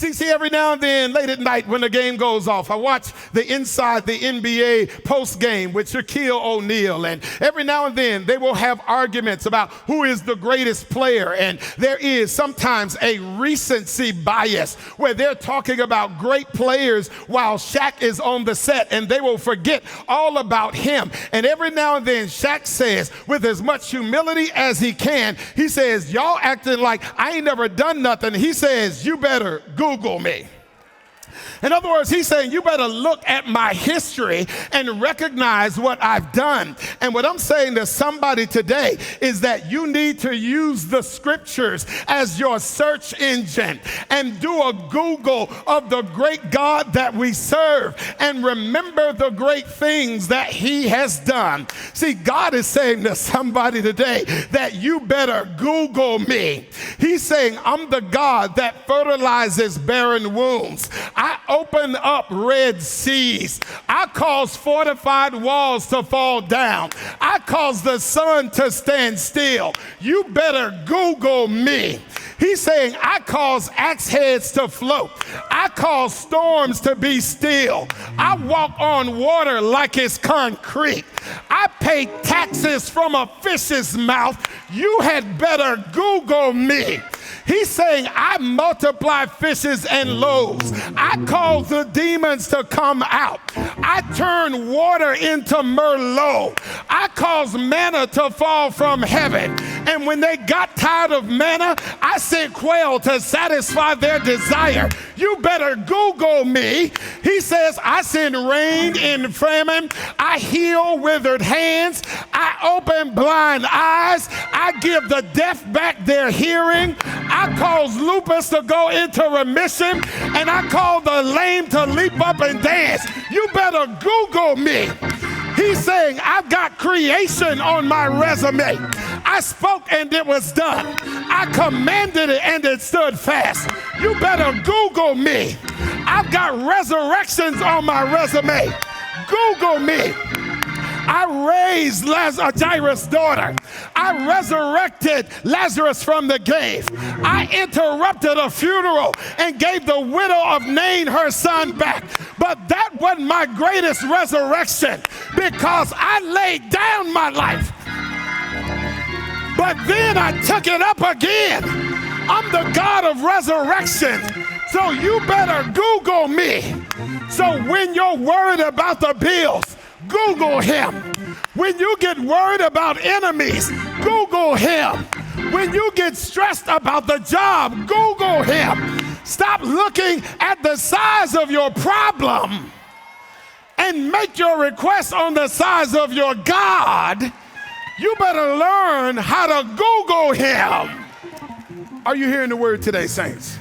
See, every now and then, late at night when the game goes off, I watch the Inside the NBA post game with Shaquille O'Neal. And every now and then, they will have arguments about who is the greatest player. And there is sometimes a recency bias where they're talking about great players while Shaq is on the set, and they will forget all about him. And every now and then, Shaq says, with as much humility as he can, he says, y'all acting like I ain't never done nothing. He says, you better Google me. In other words, he's saying, you better look at my history and recognize what I've done. And what I'm saying to somebody today is that you need to use the scriptures as your search engine and do a Google of the great God that we serve and remember the great things that he has done. See, God is saying to somebody today that you better Google me. He's saying, I'm the God that fertilizes barren wombs. I open up red seas. I cause fortified walls to fall down. I cause the sun to stand still. You better Google me. He's saying, I cause axe heads to float. I cause storms to be still. I walk on water like it's concrete. I pay taxes from a fish's mouth. You had better Google me. He's saying, I multiply fishes and loaves. I cause the demons to come out. I turn water into Merlot. I cause manna to fall from heaven. And when they got tired of manna, I sent quail to satisfy their desire. You better Google me. He says, I send rain in famine. I heal withered hands. I open blind eyes. I give the deaf back their hearing. I cause lupus to go into remission, and I call the lame to leap up and dance. You better Google me. He's saying, I've got creation on my resume. I spoke and it was done. I commanded it and it stood fast. You better Google me. I've got resurrections on my resume. Google me. I raised Jairus' daughter. I resurrected Lazarus from the grave. I interrupted a funeral and gave the widow of Nain her son back. But that wasn't my greatest resurrection because I laid down my life. But then I took it up again. I'm the God of resurrection. So you better Google me. So when you're worried about the bills, Google him. When you get worried about enemies, Google him. When you get stressed about the job, Google him. Stop looking at the size of your problem and make your request on the size of your God. You better learn how to Google him. Are you hearing the word today, saints?